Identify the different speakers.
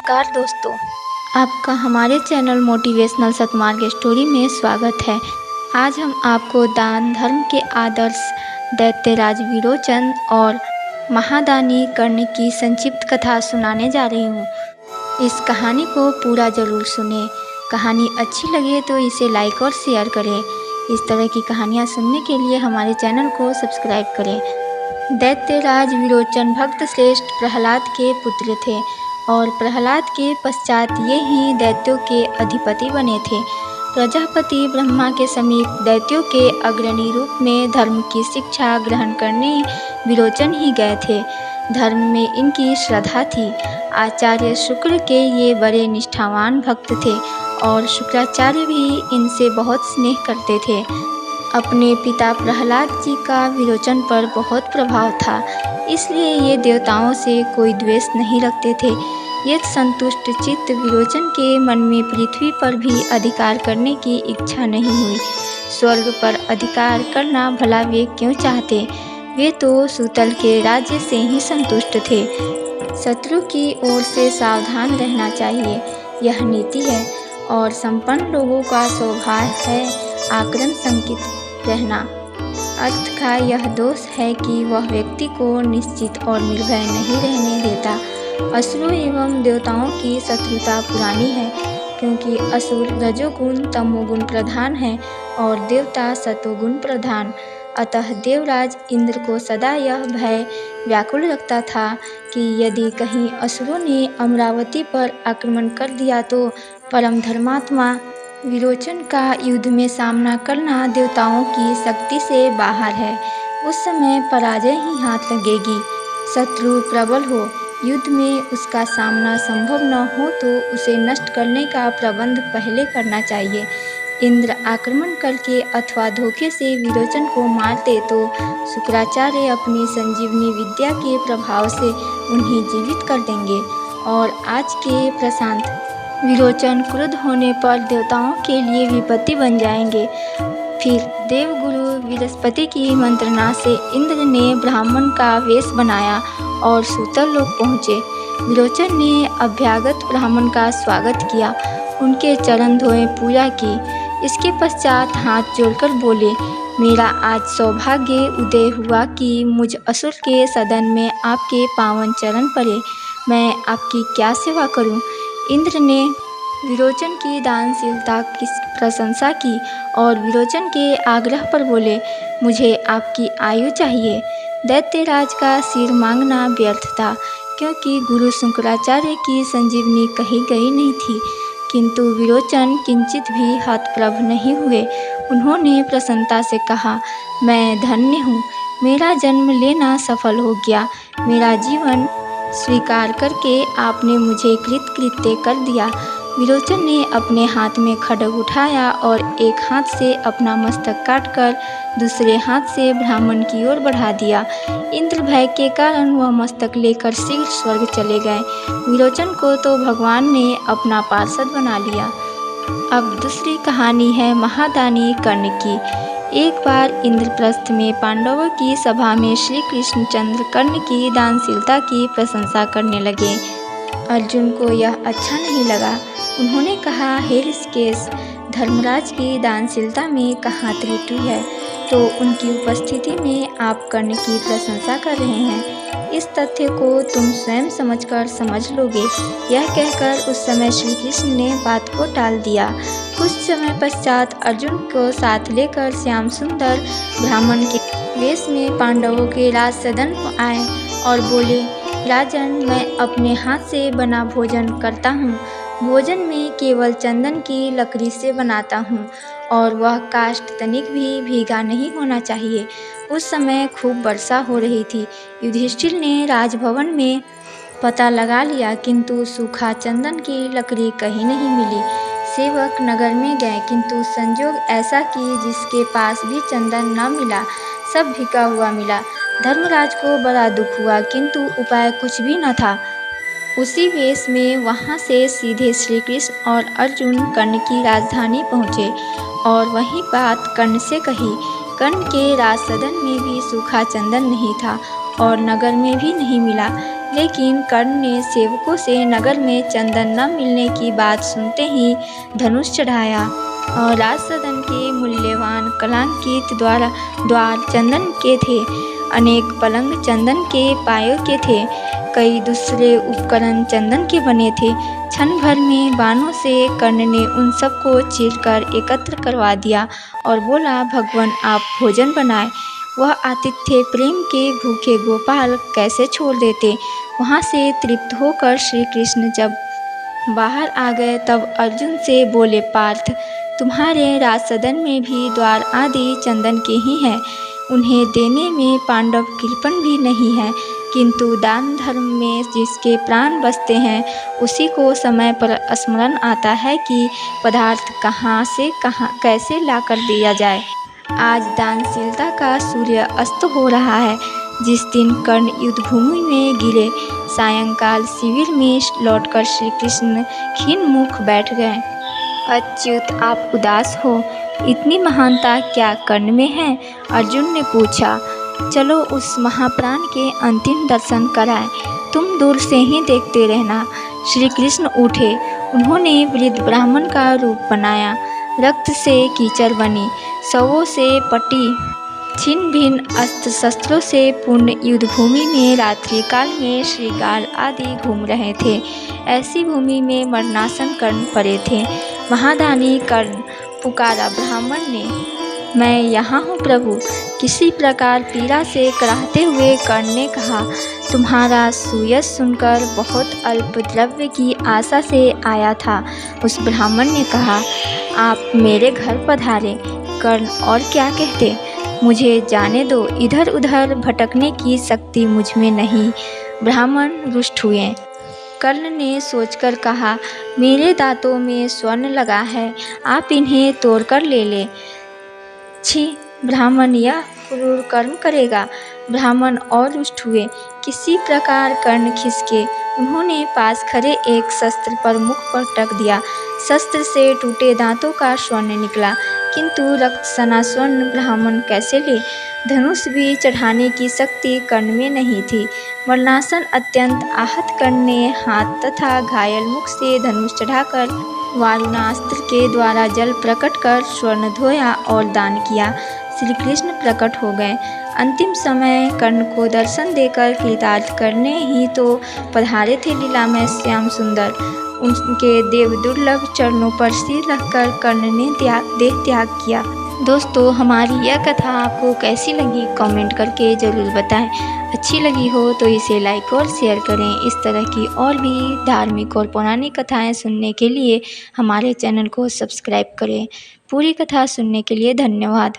Speaker 1: नमस्कार दोस्तों, आपका हमारे चैनल मोटिवेशनल सतमार्ग स्टोरी में स्वागत है। आज हम आपको दान धर्म के आदर्श दैत्यराज विरोचन और महादानी कर्ण की संक्षिप्त कथा सुनाने जा रही हूँ। इस कहानी को पूरा ज़रूर सुनें। कहानी अच्छी लगे तो इसे लाइक और शेयर करें। इस तरह की कहानियाँ सुनने के लिए हमारे चैनल को सब्सक्राइब करें। दैत्यराज विरोचन भक्त श्रेष्ठ प्रहलाद के पुत्र थे और प्रहलाद के पश्चात ये ही दैत्यों के अधिपति बने थे। प्रजापति ब्रह्मा के समीप दैत्यों के अग्रणी रूप में धर्म की शिक्षा ग्रहण करने विरोचन ही गए थे। धर्म में इनकी श्रद्धा थी। आचार्य शुक्र के ये बड़े निष्ठावान भक्त थे और शुक्राचार्य भी इनसे बहुत स्नेह करते थे। अपने पिता प्रहलाद जी का विरोचन पर बहुत प्रभाव था, इसलिए ये देवताओं से कोई द्वेष नहीं रखते थे। ये संतुष्ट चित्त विरोचन के मन में पृथ्वी पर भी अधिकार करने की इच्छा नहीं हुई। स्वर्ग पर अधिकार करना भला वे क्यों चाहते? वे तो सूतल के राज्य से ही संतुष्ट थे। शत्रु की ओर से सावधान रहना चाहिए, यह नीति है। और संपन्न लोगों का स्वभाव है आक्रमण संकित रहना। अर्थ का यह दोष है कि वह व्यक्ति को निश्चित और निर्भय नहीं रहने देता। असुरों एवं देवताओं की शत्रुता पुरानी है, क्योंकि असुर रजोगुण तमोगुण प्रधान है और देवता सतोगुण प्रधान। अतः देवराज इंद्र को सदा यह भय व्याकुल रखता था कि यदि कहीं असुरों ने अमरावती पर आक्रमण कर दिया तो परम धर्मात्मा विरोचन का युद्ध में सामना करना देवताओं की शक्ति से बाहर है। उस समय पराजय ही हाथ लगेगी। शत्रु प्रबल हो, युद्ध में उसका सामना संभव न हो तो उसे नष्ट करने का प्रबंध पहले करना चाहिए। इंद्र आक्रमण करके अथवा धोखे से विरोचन को मारते तो शुक्राचार्य अपनी संजीवनी विद्या के प्रभाव से उन्हें जीवित कर देंगे और आज के प्रशांत विरोचन क्रुद्ध होने पर देवताओं के लिए विपत्ति बन जाएंगे। फिर देवगुरु बृहस्पति की मंत्रणा से इंद्र ने ब्राह्मण का वेश बनाया और सूतल लोक पहुँचे। विरोचन ने अभ्यागत ब्राह्मण का स्वागत किया, उनके चरण धोए पूजा की। इसके पश्चात हाथ जोड़कर बोले, मेरा आज सौभाग्य उदय हुआ कि मुझ असुर के सदन में आपके पावन चरण पड़े। मैं आपकी क्या सेवा करूं? इंद्र ने विरोचन की दानशीलता की प्रशंसा की और विरोचन के आग्रह पर बोले, मुझे आपकी आयु चाहिए। दैत्यराज का सिर मांगना व्यर्थ था, क्योंकि गुरु शुक्राचार्य की संजीवनी कही गई नहीं थी। किंतु विरोचन किंचित भी हतप्रभ नहीं हुए। उन्होंने प्रसन्नता से कहा, मैं धन्य हूँ, मेरा जन्म लेना सफल हो गया। मेरा जीवन स्वीकार करके आपने मुझे कृतकृत्य कर दिया। विरोचन ने अपने हाथ में खड्ग उठाया और एक हाथ से अपना मस्तक काटकर दूसरे हाथ से ब्राह्मण की ओर बढ़ा दिया। इंद्र भय के कारण वह मस्तक लेकर शीघ्र स्वर्ग चले गए। विरोचन को तो भगवान ने अपना पार्षद बना लिया। अब दूसरी कहानी है महादानी कर्ण की। एक बार इंद्रप्रस्थ में पांडवों की सभा में श्री कृष्णचंद्र कर्ण की दानशीलता की प्रशंसा करने लगे। अर्जुन को यह अच्छा नहीं लगा। उन्होंने कहा, हे ऋषिकेश, धर्मराज की दानशीलता में कहाँ त्रुटि है, तो उनकी उपस्थिति में आप कर्ण की प्रशंसा कर रहे हैं। इस तथ्य को तुम स्वयं समझकर समझ लोगे। यह कहकर उस समय श्री कृष्ण ने बात को टाल दिया। कुछ समय पश्चात अर्जुन को साथ लेकर श्याम सुंदर ब्राह्मण के वेश में पांडवों के राज सदन आए और बोले, राजन, मैं अपने हाथ से बना भोजन करता हूँ। भोजन में केवल चंदन की लकड़ी से बनाता हूँ और वह काष्ठ तनिक भी भीगा नहीं होना चाहिए। उस समय खूब वर्षा हो रही थी। युधिष्ठिर ने राजभवन में पता लगा लिया, किंतु सूखा चंदन की लकड़ी कहीं नहीं मिली। सेवक नगर में गए, किंतु संजोग ऐसा कि जिसके पास भी चंदन न मिला, सब भीगा हुआ मिला। धर्मराज को बड़ा दुख हुआ, किंतु उपाय कुछ भी न था। उसी वेश में वहाँ से सीधे श्री कृष्ण और अर्जुन कर्ण की राजधानी पहुँचे और वही बात कर्ण से कही। कर्ण के राज सदन में भी सूखा चंदन नहीं था और नगर में भी नहीं मिला। लेकिन कर्ण ने सेवकों से नगर में चंदन न मिलने की बात सुनते ही धनुष चढ़ाया और राजसदन के मूल्यवान कलांकित द्वार चंदन के थे। अनेक पलंग चंदन के पायों के थे। कई दूसरे उपकरण चंदन के बने थे। क्षण भर में बाणों से कर्ण ने उन सबको चीरकर एकत्र करवा दिया और बोला, भगवान आप भोजन बनाए। वह आतिथ्य प्रेम के भूखे गोपाल कैसे छोड़ देते। वहाँ से तृप्त होकर श्री कृष्ण जब बाहर आ गए तब अर्जुन से बोले, पार्थ तुम्हारे राजसदन में भी द्वार आदि चंदन के ही हैं। उन्हें देने में पांडव कृपण भी नहीं है, किंतु दान धर्म में जिसके प्राण बसते हैं उसी को समय पर स्मरण आता है कि पदार्थ कहाँ से कहाँ कैसे लाकर दिया जाए। आज दानशीलता का सूर्य अस्त हो रहा है। जिस दिन कर्ण युद्धभूमि में गिरे, सायंकाल शिविर में लौटकर श्री कृष्ण खीन मुख बैठ गए। अच्युत आप उदास हो, इतनी महानता क्या कर्ण में है? अर्जुन ने पूछा। चलो उस महाप्राण के अंतिम दर्शन कराएं। तुम दूर से ही देखते रहना। श्री कृष्ण उठे। उन्होंने वृद्ध ब्राह्मण का रूप बनाया। रक्त से कीचड़ बनी, शवों से पटी, छिन्न भिन्न अस्त्र शस्त्रों से पूर्ण युद्धभूमि में रात्रि काल में श्रृगाल आदि घूम रहे थे। ऐसी भूमि में मरणासन कर्ण पड़े थे। महादानी कर्ण पुकारा ब्राह्मण ने, मैं यहाँ हूँ प्रभु। किसी प्रकार पीड़ा से कराहते हुए कर्ण ने कहा, तुम्हारा सुयश सुनकर बहुत अल्प द्रव्य की आशा से आया था। उस ब्राह्मण ने कहा, आप मेरे घर पधारे। कर्ण और क्या कहते, मुझे जाने दो, इधर उधर भटकने की शक्ति मुझ में नहीं। ब्राह्मण रुष्ट हुए। कर्ण ने सोचकर कहा, मेरे दांतों में स्वर्ण लगा है, आप इन्हें तोड़कर ले ले। छी, ब्राह्मण यह क्रूर कर्म करेगा। ब्राह्मण और रुष्ट हुए। किसी प्रकार कर्ण खिसके। उन्होंने पास खड़े एक शस्त्र पर मुख पर टक दिया। शस्त्र से टूटे दांतों का स्वर्ण निकला, किंतु रक्त सना स्वर्ण ब्राह्मण कैसे ले? धनुष भी चढ़ाने की शक्ति कर्ण में नहीं थी। मरणासन अत्यंत आहत कर्ण ने हाथ तथा घायल मुख से धनुष चढ़ाकर वारुणास्त्र के द्वारा जल प्रकट कर स्वर्ण धोया और दान किया। श्री कृष्ण प्रकट हो गए। अंतिम समय कर्ण को दर्शन देकर कृतार्थ करने ही तो पधारे थे लीला में श्याम सुंदर। उनके देव दुर्लभ चरणों पर सिर रखकर कर्ण ने देह त्याग किया। दोस्तों, हमारी यह कथा आपको कैसी लगी कमेंट करके ज़रूर बताएं। अच्छी लगी हो तो इसे लाइक और शेयर करें। इस तरह की और भी धार्मिक और पौराणिक कथाएं सुनने के लिए हमारे चैनल को सब्सक्राइब करें। पूरी कथा सुनने के लिए धन्यवाद।